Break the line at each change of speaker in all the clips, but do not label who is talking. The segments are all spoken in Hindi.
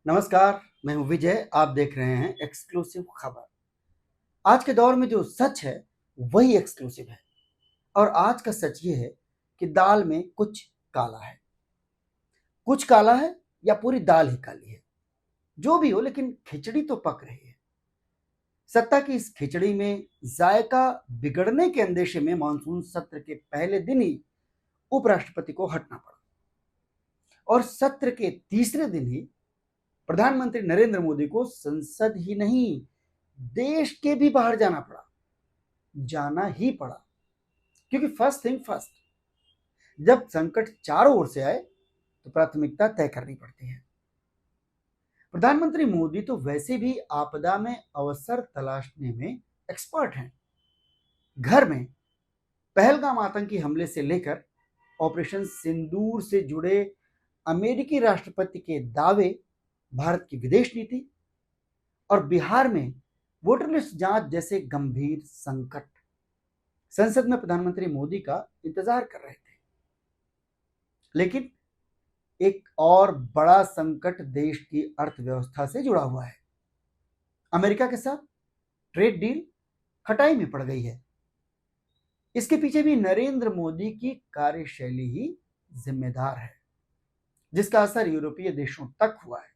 नमस्कार, मैं हूं विजय। आप देख रहे हैं एक्सक्लूसिव खबर। आज के दौर में जो सच है वही एक्सक्लूसिव है। और आज का सच ये है कि दाल में कुछ काला है। कुछ काला है या पूरी दाल ही काली है, जो भी हो, लेकिन खिचड़ी तो पक रही है। सत्ता की इस खिचड़ी में जायका बिगड़ने के अंदेशे में मानसून सत्र के पहले दिन ही उपराष्ट्रपति को हटना पड़ा और सत्र के तीसरे दिन ही प्रधानमंत्री नरेंद्र मोदी को संसद ही नहीं, देश के भी बाहर जाना ही पड़ा। क्योंकि फर्स्ट थिंग फर्स्ट, जब संकट चारों ओर से आए तो प्राथमिकता तय करनी पड़ती है। प्रधानमंत्री मोदी तो वैसे भी आपदा में अवसर तलाशने में एक्सपर्ट हैं। घर में पहलगाम आतंकी हमले से लेकर ऑपरेशन सिंदूर से जुड़े अमेरिकी राष्ट्रपति के दावे, भारत की विदेश नीति और बिहार में वोटर लिस्ट जांच जैसे गंभीर संकट संसद में प्रधानमंत्री मोदी का इंतजार कर रहे थे। लेकिन एक और बड़ा संकट देश की अर्थव्यवस्था से जुड़ा हुआ है। अमेरिका के साथ ट्रेड डील खटाई में पड़ गई है। इसके पीछे भी नरेंद्र मोदी की कार्यशैली ही जिम्मेदार है, जिसका असर यूरोपीय देशों तक हुआ है।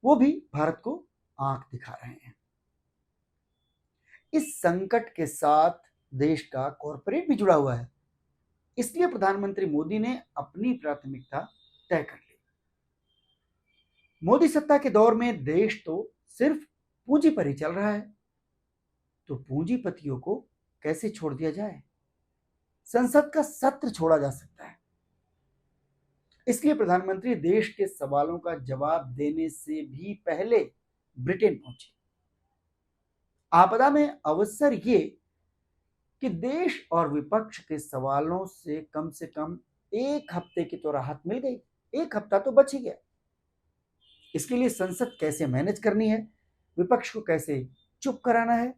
वो भी भारत को आंख दिखा रहे हैं। इस संकट के साथ देश का कॉरपोरेट भी जुड़ा हुआ है। इसलिए प्रधानमंत्री मोदी ने अपनी प्राथमिकता तय कर ली। मोदी सत्ता के दौर में देश तो सिर्फ पूंजी पर ही चल रहा है, तो पूंजीपतियों को कैसे छोड़ दिया जाए? संसद का सत्र छोड़ा जा सकता है। इसलिए प्रधानमंत्री देश के सवालों का जवाब देने से भी पहले ब्रिटेन पहुंचे। आपदा में अवसर ये कि देश और विपक्ष के सवालों से कम एक हफ्ते की तो राहत मिल गई। एक हफ्ता तो बच ही गया। इसके लिए संसद कैसे मैनेज करनी है, विपक्ष को कैसे चुप कराना है,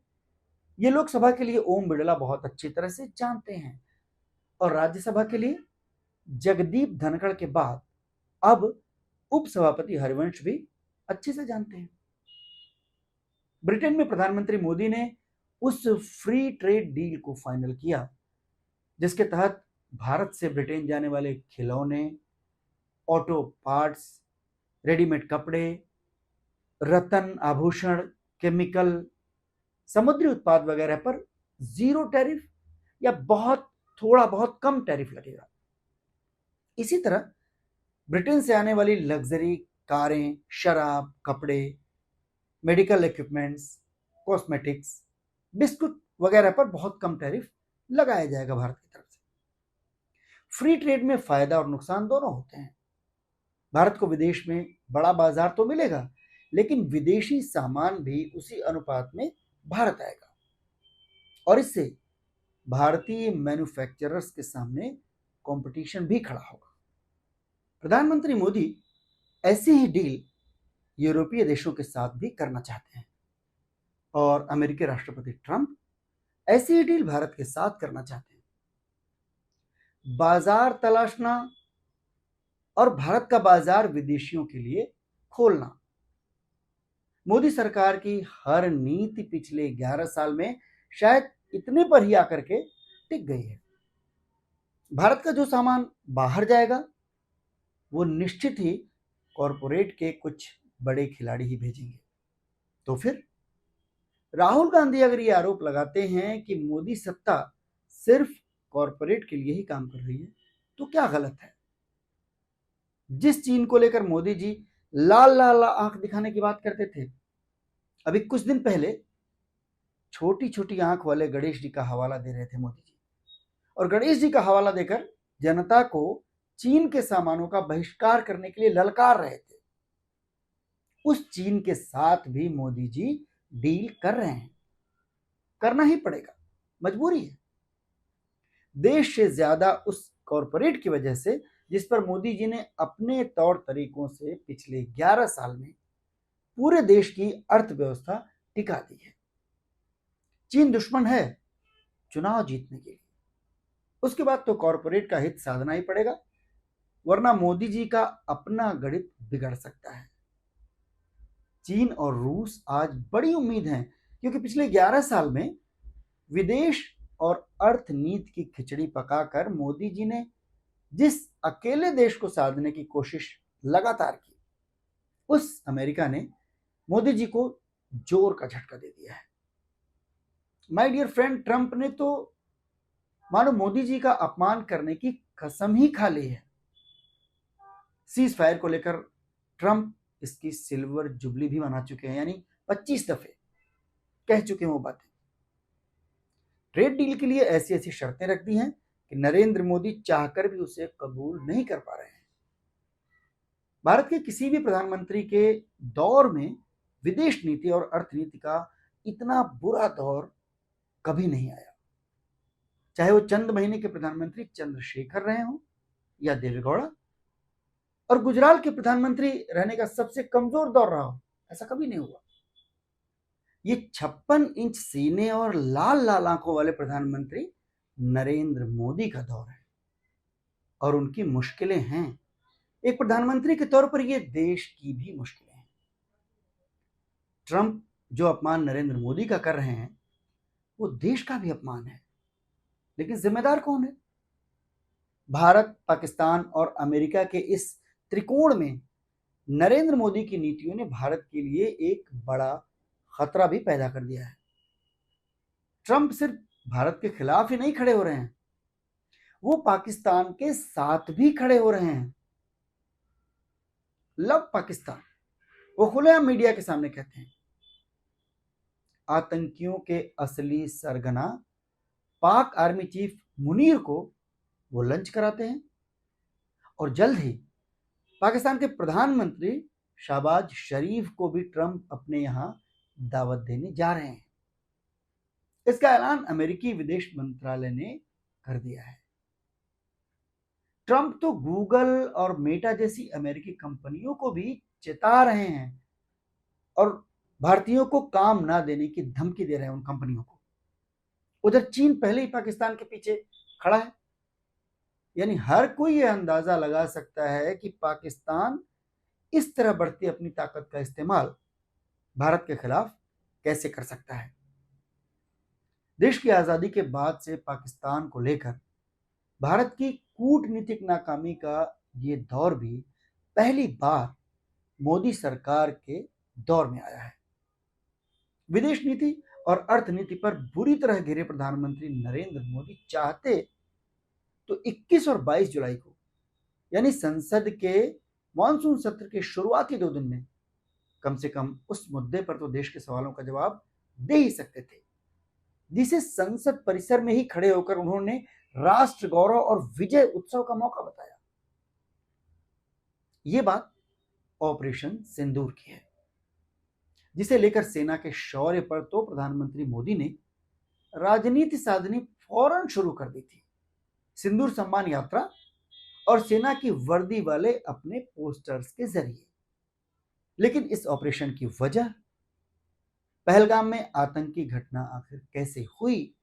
ये लोकसभा के लिए ओम बिड़ला बहुत अच्छी तरह से जानते हैं और राज्यसभा के लिए जगदीप धनखड़ के बाद अब उपसभापति हरिवंश भी अच्छे से जानते हैं। ब्रिटेन में प्रधानमंत्री मोदी ने उस फ्री ट्रेड डील को फाइनल किया जिसके तहत भारत से ब्रिटेन जाने वाले खिलौने, ऑटो पार्ट्स, रेडीमेड कपड़े, रत्न आभूषण, केमिकल, समुद्री उत्पाद वगैरह पर जीरो टैरिफ या थोड़ा बहुत कम टैरिफ लगेगा। इसी तरह ब्रिटेन से आने वाली लग्जरी कारें, शराब, कपड़े, मेडिकल इक्विपमेंट्स, कॉस्मेटिक्स, बिस्कुट वगैरह पर बहुत कम टैरिफ लगाया जाएगा भारत की तरफ से। फ्री ट्रेड में फायदा और नुकसान दोनों होते हैं। भारत को विदेश में बड़ा बाजार तो मिलेगा, लेकिन विदेशी सामान भी उसी अनुपात में भारत आएगा और इससे भारतीय मैन्युफैक्चरर्स के सामने कंपटीशन भी खड़ा होगा। प्रधानमंत्री मोदी ऐसी ही डील यूरोपीय देशों के साथ भी करना चाहते हैं और अमेरिकी राष्ट्रपति ट्रंप ऐसी ही डील भारत के साथ करना चाहते हैं। बाजार तलाशना और भारत का बाजार विदेशियों के लिए खोलना मोदी सरकार की हर नीति पिछले 11 साल में शायद इतने पर ही आकर के टिक गई है। भारत का जो सामान बाहर जाएगा वो निश्चित ही कॉरपोरेट के कुछ बड़े खिलाड़ी ही भेजेंगे। तो फिर राहुल गांधी अगर ये आरोप लगाते हैं कि मोदी सत्ता सिर्फ कॉरपोरेट के लिए ही काम कर रही है, तो क्या गलत है? जिस चीन को लेकर मोदी जी लाल लाल आंख दिखाने की बात करते थे, अभी कुछ दिन पहले छोटी छोटी आंख वाले गणेश जी का हवाला दे रहे थे मोदी जी, और गणेश जी का हवाला देकर जनता को चीन के सामानों का बहिष्कार करने के लिए ललकार रहे थे। उस चीन के साथ भी मोदी जी डील कर रहे हैं। करना ही पड़ेगा, मजबूरी है। देश से ज्यादा उस कॉरपोरेट की वजह से जिस पर मोदी जी ने अपने तौर तरीकों से पिछले 11 साल में पूरे देश की अर्थव्यवस्था टिका दी है। चीन दुश्मन है चुनाव जीतने के लिए, उसके बाद तो कॉरपोरेट का हित साधना ही पड़ेगा, वरना मोदी जी का अपना गणित बिगड़ सकता है। चीन और रूस आज बड़ी उम्मीद है, क्योंकि पिछले 11 साल में विदेश और अर्थनीति की खिचड़ी पकाकर मोदी जी ने जिस अकेले देश को साधने की कोशिश लगातार की, उस अमेरिका ने मोदी जी को जोर का झटका दे दिया है। माय डियर फ्रेंड, ट्रंप ने तो मानो मोदी जी का अपमान करने की कसम ही खा ली है। सीज फायर को लेकर ट्रंप इसकी सिल्वर जुबली भी मना चुके हैं, यानी 25 दफे कह चुके हैं वो बातें। ट्रेड डील के लिए ऐसी ऐसी शर्तें रख दी हैं कि नरेंद्र मोदी चाहकर भी उसे कबूल नहीं कर पा रहे हैं। भारत के किसी भी प्रधानमंत्री के दौर में विदेश नीति और अर्थनीति का इतना बुरा दौर कभी नहीं आया, चाहे वो चंद महीने के प्रधानमंत्री चंद्रशेखर रहे हों या देवेगौड़ा, और गुजरात के प्रधानमंत्री रहने का सबसे कमजोर दौर रहा हो, ऐसा कभी नहीं हुआ। ये 56 इंच सीने और लाल लाल आंखों वाले प्रधानमंत्री नरेंद्र मोदी का दौर है, और उनकी मुश्किलें हैं। एक प्रधानमंत्री के तौर पर ये देश की भी मुश्किलें हैं। ट्रंप जो अपमान नरेंद्र मोदी का कर रहे हैं वो देश का भी अपमान है, लेकिन जिम्मेदार कौन है? भारत, पाकिस्तान और अमेरिका के इस त्रिकोण में नरेंद्र मोदी की नीतियों ने भारत के लिए एक बड़ा खतरा भी पैदा कर दिया है। ट्रंप सिर्फ भारत के खिलाफ ही नहीं खड़े हो रहे हैं, वो पाकिस्तान के साथ भी खड़े हो रहे हैं। लव पाकिस्तान, वो खुलेआम मीडिया के सामने कहते हैं। आतंकियों के असली सरगना पाक आर्मी चीफ मुनीर को वो लंच कराते हैं, और जल्द ही पाकिस्तान के प्रधानमंत्री शहबाज शरीफ को भी ट्रंप अपने यहां दावत देने जा रहे हैं। इसका ऐलान अमेरिकी विदेश मंत्रालय ने कर दिया है। ट्रंप तो गूगल और मेटा जैसी अमेरिकी कंपनियों को भी चेता रहे हैं और भारतीयों को काम ना देने की धमकी दे रहे हैं उन कंपनियों को। उधर चीन पहले ही पाकिस्तान के पीछे खड़ा है, यानी हर कोई यह अंदाजा लगा सकता है कि पाकिस्तान इस तरह बढ़ती अपनी ताकत का इस्तेमाल भारत के खिलाफ कैसे कर सकता है। देश की आजादी के बाद से पाकिस्तान को लेकर भारत की कूटनीतिक नाकामी का ये दौर भी पहली बार मोदी सरकार के दौर में आया है। विदेश नीति और अर्थनीति पर बुरी तरह घिरे प्रधानमंत्री नरेंद्र मोदी चाहते तो 21 और 22 जुलाई को, यानी संसद के मॉनसून सत्र के शुरुआती 2 दिन में कम से कम उस मुद्दे पर तो देश के सवालों का जवाब दे ही सकते थे, जिसे संसद परिसर में ही खड़े होकर उन्होंने राष्ट्र गौरव और विजय उत्सव का मौका बताया। ये बात ऑपरेशन सिंदूर की है, जिसे लेकर सेना के शौर्य पर तो प्रधानमंत्री मोदी ने राजनीति साधनी फौरन शुरू कर दी थी। सिंदूर सम्मान यात्रा और सेना की वर्दी वाले अपने पोस्टर्स के जरिए। लेकिन इस ऑपरेशन की वजह, पहलगाम में आतंकी घटना आखिर कैसे हुई,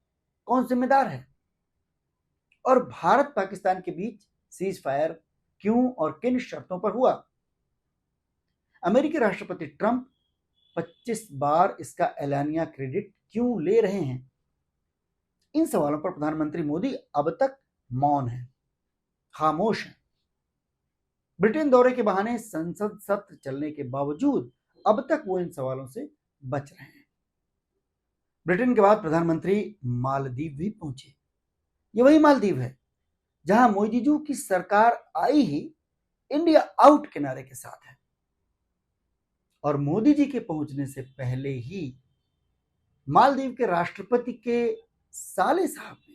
कौन जिम्मेदार है, और भारत पाकिस्तान के बीच सीज फायर क्यों और किन शर्तों पर हुआ, अमेरिकी राष्ट्रपति ट्रंप 25 बार इसका एलानिया क्रेडिट क्यों ले रहे हैं, इन सवालों पर प्रधानमंत्री मोदी अब तक मौन है, खामोश है। ब्रिटेन दौरे के बहाने संसद सत्र चलने के बावजूद अब तक वो इन सवालों से बच रहे हैं। ब्रिटेन के बाद प्रधानमंत्री मालदीव भी पहुंचे। ये वही मालदीव है जहां मोदी की सरकार आई ही इंडिया आउट के नारे के साथ है, और मोदी जी के पहुंचने से पहले ही मालदीव के राष्ट्रपति के साले साहब ने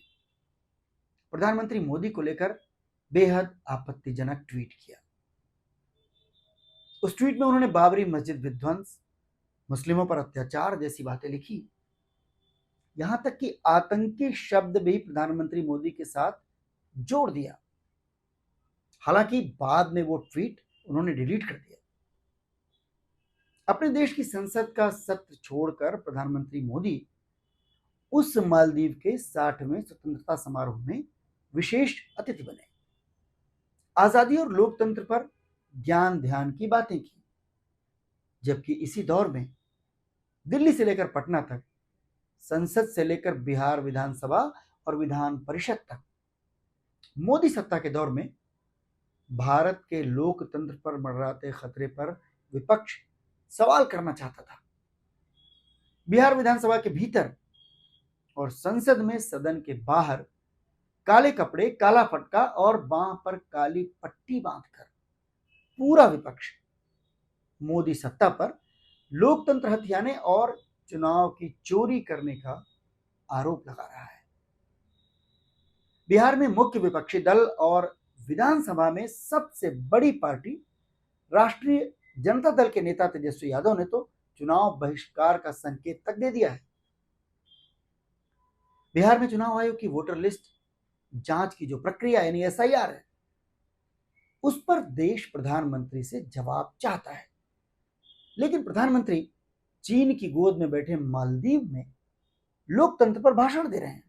प्रधानमंत्री मोदी को लेकर बेहद आपत्तिजनक ट्वीट किया। उस ट्वीट में उन्होंने बाबरी मस्जिद विध्वंस, मुस्लिमों पर अत्याचार जैसी बातें लिखी। यहां तक कि आतंकी शब्द भी प्रधानमंत्री मोदी के साथ जोड़ दिया। हालांकि बाद में वो ट्वीट उन्होंने डिलीट कर दिया। अपने देश की संसद का सत्र छोड़कर प्रधानमंत्री मोदी उस मालदीव के 60वें स्वतंत्रता समारोह में विशेष अतिथि बने। आजादी और लोकतंत्र पर ज्ञान ध्यान की बातें की। जबकि इसी दौर में दिल्ली से लेकर पटना तक, संसद से लेकर बिहार विधानसभा और विधान परिषद तक, मोदी सत्ता के दौर में भारत के लोकतंत्र पर मंडराते खतरे पर विपक्ष सवाल करना चाहता था। बिहार विधानसभा के भीतर और संसद में सदन के बाहर काले कपड़े, काला फटका और बांह पर काली पट्टी बांधकर पूरा विपक्ष मोदी सत्ता पर लोकतंत्र हथियाने और चुनाव की चोरी करने का आरोप लगा रहा है। बिहार में मुख्य विपक्षी दल और विधानसभा में सबसे बड़ी पार्टी राष्ट्रीय जनता दल के नेता तेजस्वी यादव ने तो चुनाव बहिष्कार का संकेत तक दे दिया है। बिहार में चुनाव आयोग की वोटर लिस्ट जांच की जो प्रक्रिया यानी एसआईआर है, उस पर देश प्रधानमंत्री से जवाब चाहता है। लेकिन प्रधानमंत्री चीन की गोद में बैठे मालदीव में लोकतंत्र पर भाषण दे रहे हैं।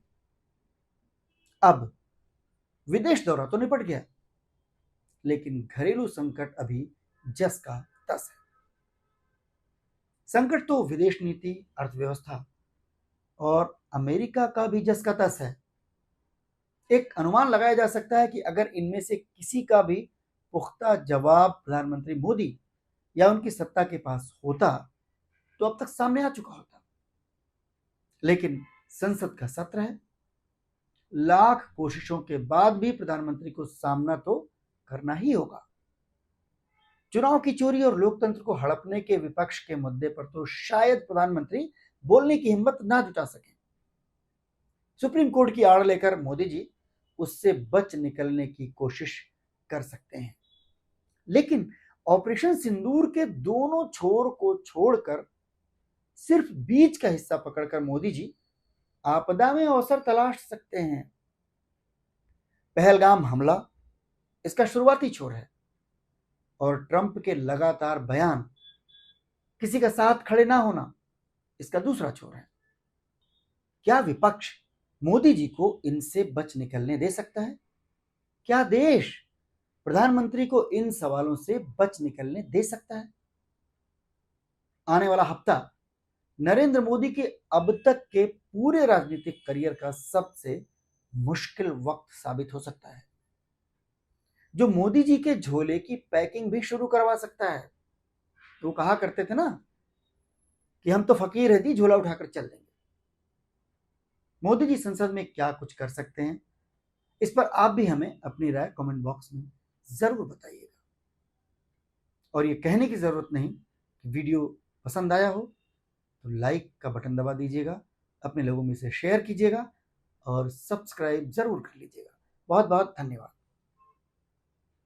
अब विदेश दौरा तो निपट गया, लेकिन घरेलू संकट अभी जस का तस है। संकट तो विदेश नीति, अर्थव्यवस्था और अमेरिका का भी जस का तस है। एक अनुमान लगाया जा सकता है कि अगर इनमें से किसी का भी पुख्ता जवाब प्रधानमंत्री मोदी या उनकी सत्ता के पास होता तो अब तक सामने आ चुका होता। लेकिन संसद का सत्र है, लाख कोशिशों के बाद भी प्रधानमंत्री को सामना तो करना ही होगा। चुनाव की चोरी और लोकतंत्र को हड़पने के विपक्ष के मुद्दे पर तो शायद प्रधानमंत्री बोलने की हिम्मत ना जुटा सके। सुप्रीम कोर्ट की आड़ लेकर मोदी जी उससे बच निकलने की कोशिश कर सकते हैं, लेकिन ऑपरेशन सिंदूर के दोनों छोर को छोड़कर सिर्फ बीच का हिस्सा पकड़कर मोदी जी आपदा में अवसर तलाश सकते हैं। पहलगाम हमला इसका शुरुआती छोर है और ट्रंप के लगातार बयान, किसी का साथ खड़े ना होना, इसका दूसरा छोर है। क्या विपक्ष मोदी जी को इनसे बच निकलने दे सकता है? क्या देश प्रधानमंत्री को इन सवालों से बच निकलने दे सकता है? आने वाला हफ्ता नरेंद्र मोदी के अब तक के पूरे राजनीतिक करियर का सबसे मुश्किल वक्त साबित हो सकता है, जो मोदी जी के झोले की पैकिंग भी शुरू करवा सकता है। तो कहा करते थे ना कि हम तो फकीर है दी, झोला उठाकर चल देंगे। मोदी जी संसद में क्या कुछ कर सकते हैं, इस पर आप भी हमें अपनी राय कमेंट बॉक्स में जरूर बताइएगा। और ये कहने की जरूरत नहीं कि वीडियो पसंद आया हो तो लाइक का बटन दबा दीजिएगा, अपने लोगों में से शेयर कीजिएगा और सब्सक्राइब जरूर कर लीजिएगा। बहुत बहुत धन्यवाद।